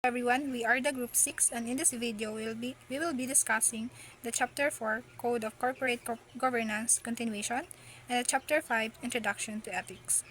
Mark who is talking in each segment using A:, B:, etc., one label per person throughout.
A: Everyone, we are the Group 6 and in this video we will be discussing the Chapter 4 Code of Corporate Governance Continuation and the Chapter 5 Introduction to Ethics.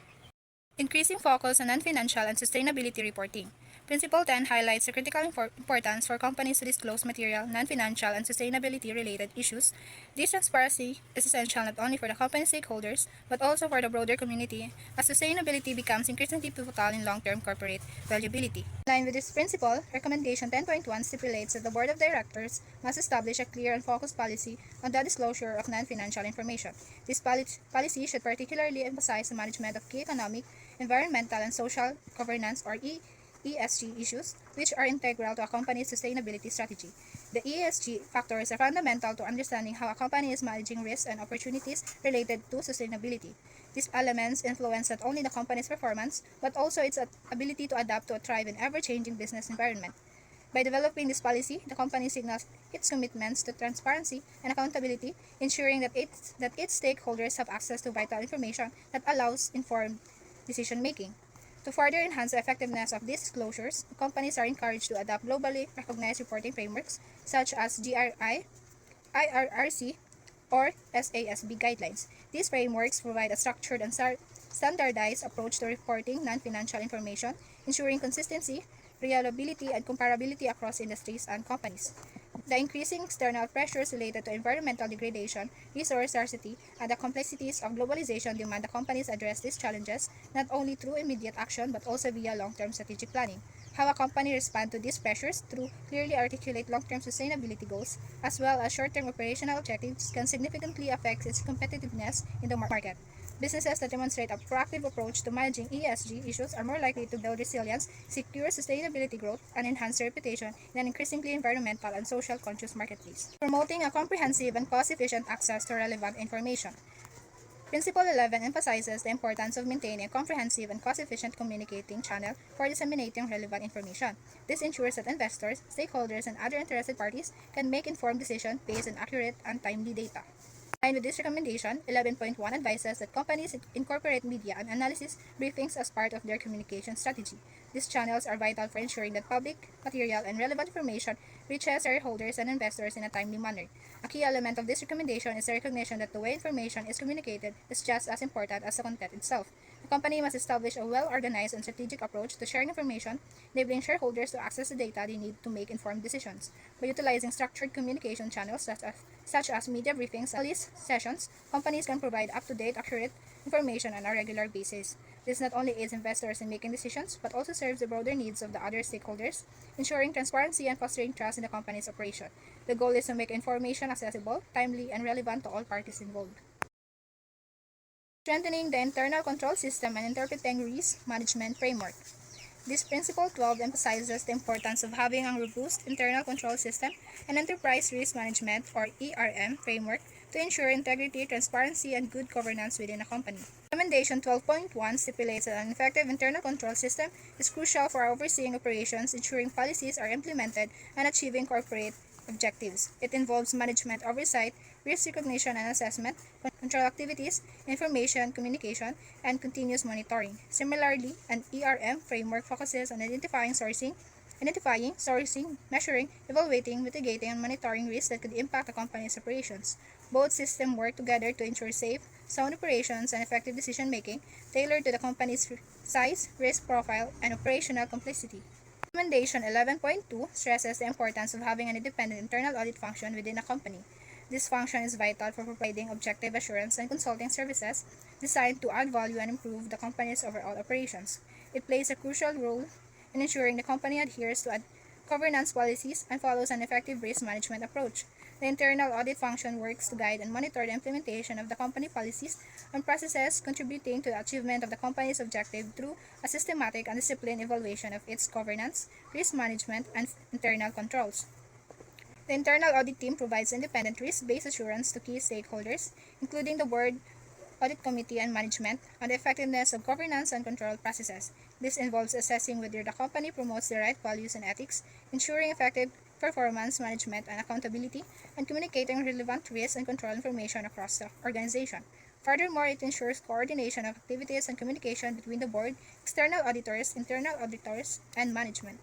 A: Increasing focus on non-financial and sustainability reporting. Principle 10 highlights the critical importance for companies to disclose material, non-financial, and sustainability-related issues. This transparency is essential not only for the company stakeholders, but also for the broader community, as sustainability becomes increasingly pivotal in long-term corporate valuability. In line with this principle, Recommendation 10.1 stipulates that the Board of Directors must establish a clear and focused policy on the disclosure of non-financial information. This policy should particularly emphasize the management of key economic, environmental, and social governance or ESG issues, which are integral to a company's sustainability strategy. The ESG factors are fundamental to understanding how a company is managing risks and opportunities related to sustainability. These elements influence not only the company's performance, but also its ability to adapt to a thrive in ever-changing business environment. By developing this policy, the company signals its commitments to transparency and accountability, ensuring that its stakeholders have access to vital information that allows informed decision making. To further enhance the effectiveness of these disclosures, companies are encouraged to adopt globally recognized reporting frameworks such as GRI, IRRC, or SASB guidelines. These frameworks provide a structured and standardized approach to reporting non-financial information, ensuring consistency, reliability, and comparability across industries and companies. The increasing external pressures related to environmental degradation, resource scarcity, and the complexities of globalization demand the companies address these challenges not only through immediate action but also via long-term strategic planning. How a company responds to these pressures through clearly articulate long-term sustainability goals as well as short-term operational objectives can significantly affect its competitiveness in the market. Businesses that demonstrate a proactive approach to managing ESG issues are more likely to build resilience, secure sustainability growth, and enhance their reputation in an increasingly environmental and social conscious marketplace. Promoting a comprehensive and cost-efficient access to relevant information. Principle 11 emphasizes the importance of maintaining a comprehensive and cost-efficient communicating channel for disseminating relevant information. This ensures that investors, stakeholders, and other interested parties can make informed decisions based on accurate and timely data. In line with this recommendation, 11.1 advises that companies incorporate media and analysis briefings as part of their communication strategy. These channels are vital for ensuring that public, material, and relevant information reaches shareholders and investors in a timely manner. A key element of this recommendation is the recognition that the way information is communicated is just as important as the content itself. The company must establish a well-organized and strategic approach to sharing information, enabling shareholders to access the data they need to make informed decisions. By utilizing structured communication channels such as media briefings and analyst sessions, companies can provide up-to-date, accurate information on a regular basis. This not only aids investors in making decisions, but also serves the broader needs of the other stakeholders, ensuring transparency and fostering trust in the company's operation. The goal is to make information accessible, timely, and relevant to all parties involved. Strengthening the internal control system and interpreting risk management framework. This Principle 12 emphasizes the importance of having a robust internal control system and enterprise risk management or ERM framework to ensure integrity, transparency, and good governance within a company. Recommendation 12.1 stipulates that an effective internal control system is crucial for overseeing operations, ensuring policies are implemented, and achieving corporate objectives. It involves management oversight, risk recognition and assessment, control activities, information communication, and continuous monitoring. Similarly, an ERM framework focuses on identifying, measuring, evaluating, mitigating, and monitoring risks that could impact a company's operations. Both systems work together to ensure safe, sound operations and effective decision making tailored to the company's size, risk profile, and operational complexity. Recommendation 11.2 stresses the importance of having an independent internal audit function within a company. This function is vital for providing objective assurance and consulting services designed to add value and improve the company's overall operations. It plays a crucial role in ensuring the company adheres to governance policies and follows an effective risk management approach. The internal audit function works to guide and monitor the implementation of the company policies and processes, contributing to the achievement of the company's objective through a systematic and disciplined evaluation of its governance, risk management, and internal controls. The internal audit team provides independent risk-based assurance to key stakeholders, including the board, audit committee, and management, on the effectiveness of governance and control processes. This involves assessing whether the company promotes the right values and ethics, ensuring effective performance management and accountability, and communicating relevant risk and control information across the organization. Furthermore, it ensures coordination of activities and communication between the board, external auditors, internal auditors, and management.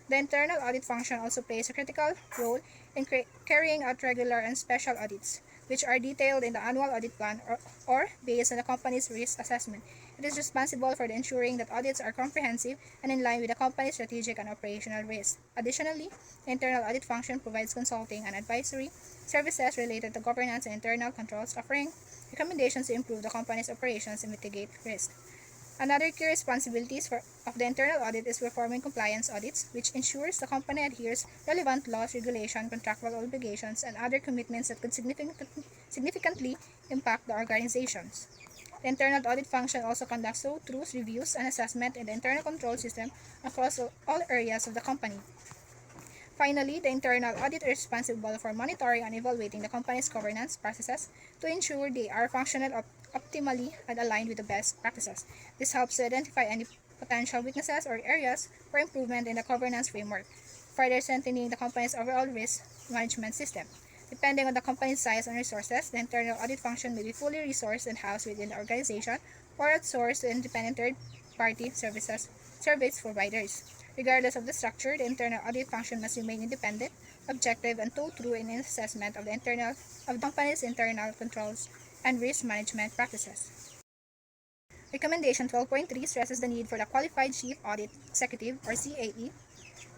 A: The internal audit function also plays a critical role in carrying out regular and special audits, which are detailed in the annual audit plan or based on the company's risk assessment. It is responsible for ensuring that audits are comprehensive and in line with the company's strategic and operational risks. Additionally, the internal audit function provides consulting and advisory services related to governance and internal controls, offering recommendations to improve the company's operations and mitigate risk. Another key responsibilities of the internal audit is performing compliance audits, which ensures the company adheres relevant laws, regulation, contractual obligations, and other commitments that could significantly impact the organizations. The internal audit function also conducts thorough reviews and assessment in the internal control system across all areas of the company. Finally, the internal audit is responsible for monitoring and evaluating the company's governance processes to ensure they are functional optimally and aligned with the best practices. This helps to identify any potential weaknesses or areas for improvement in the governance framework, further strengthening the company's overall risk management system. Depending on the company's size and resources, the internal audit function may be fully resourced and housed within the organization or outsourced to independent third-party service providers. Regardless of the structure, the internal audit function must remain independent, objective, and thorough in its assessment of the company's internal controls and risk management practices. Recommendation 12.3 stresses the need for the Qualified Chief Audit Executive, or CAE,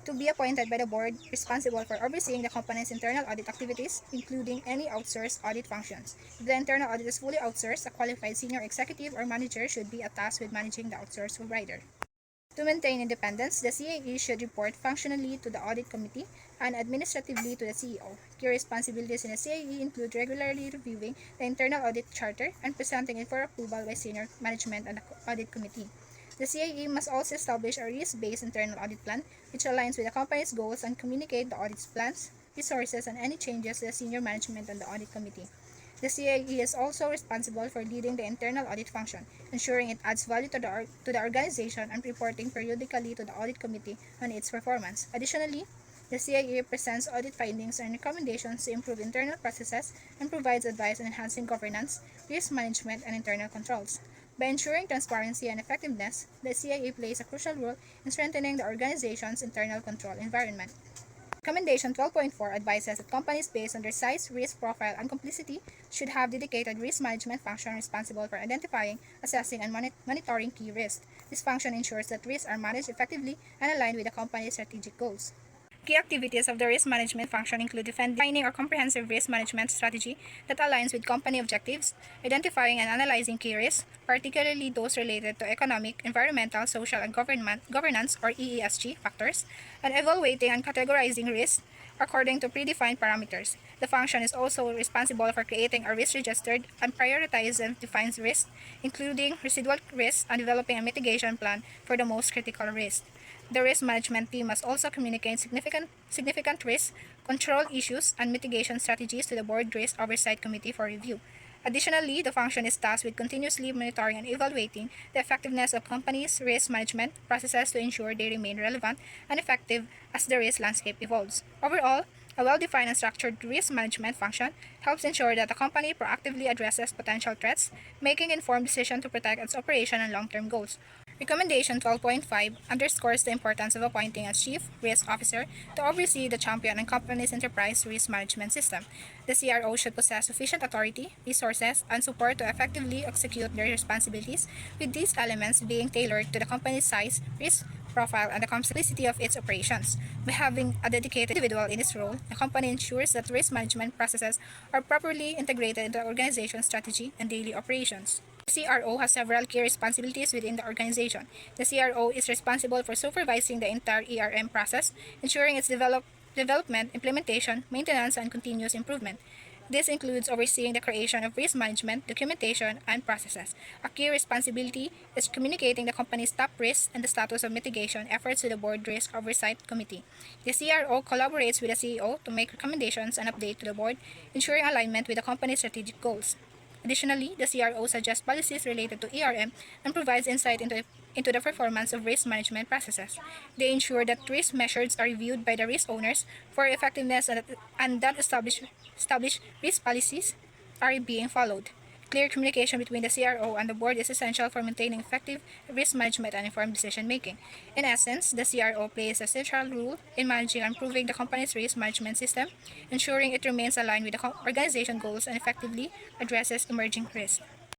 A: to be appointed by the board responsible for overseeing the company's internal audit activities, including any outsourced audit functions. If the internal audit is fully outsourced, a qualified senior executive or manager should be tasked with managing the outsourced provider. To maintain independence, the CAE should report functionally to the audit committee and administratively to the CEO. Key responsibilities in the CAE include regularly reviewing the internal audit charter and presenting it for approval by senior management and the audit committee. The CAE must also establish a risk-based internal audit plan which aligns with the company's goals and communicate the audit's plans, resources, and any changes to the senior management and the audit committee. The CAE is also responsible for leading the internal audit function, ensuring it adds value to the organization and reporting periodically to the audit committee on its performance. Additionally, the CAE presents audit findings and recommendations to improve internal processes and provides advice on enhancing governance, risk management, and internal controls. By ensuring transparency and effectiveness, the CAE plays a crucial role in strengthening the organization's internal control environment. Recommendation 12.4 advises that companies based on their size, risk profile, and complexity should have dedicated risk management function responsible for identifying, assessing, and monitoring key risks. This function ensures that risks are managed effectively and aligned with the company's strategic goals. Key activities of the risk management function include defining a comprehensive risk management strategy that aligns with company objectives, identifying and analyzing key risks, particularly those related to economic, environmental, social, and governance or EESG factors, and evaluating and categorizing risks according to predefined parameters. The function is also responsible for creating a risk register and prioritizes and defines risks, including residual risks, and developing a mitigation plan for the most critical risks. The risk management team must also communicate significant risk control issues and mitigation strategies to the Board Risk Oversight Committee for review. Additionally, the function is tasked with continuously monitoring and evaluating the effectiveness of companies' risk management processes to ensure they remain relevant and effective as the risk landscape evolves. Overall, a well-defined and structured risk management function helps ensure that the company proactively addresses potential threats, making informed decisions to protect its operation and long-term goals. Recommendation 12.5 underscores the importance of appointing a Chief Risk Officer to oversee the champion and company's enterprise risk management system. The CRO should possess sufficient authority, resources, and support to effectively execute their responsibilities, with these elements being tailored to the company's size, risk profile, and the complexity of its operations. By having a dedicated individual in this role, the company ensures that risk management processes are properly integrated into the organization's strategy and daily operations. The CRO has several key responsibilities within the organization. The CRO is responsible for supervising the entire ERM process, ensuring its development, implementation, maintenance, and continuous improvement. This includes overseeing the creation of risk management, documentation, and processes. A key responsibility is communicating the company's top risks and the status of mitigation efforts to the Board Risk Oversight Committee. The CRO collaborates with the CEO to make recommendations and update to the board, ensuring alignment with the company's strategic goals. Additionally, the CRO suggests policies related to ERM and provides insight into the performance of risk management processes. They ensure that risk measures are reviewed by the risk owners for effectiveness and that established risk policies are being followed. Clear communication between the CRO and the board is essential for maintaining effective risk management and informed decision making. In essence, the CRO plays a central role in managing and improving the company's risk management system, ensuring it remains aligned with the organization goals and effectively addresses emerging risks.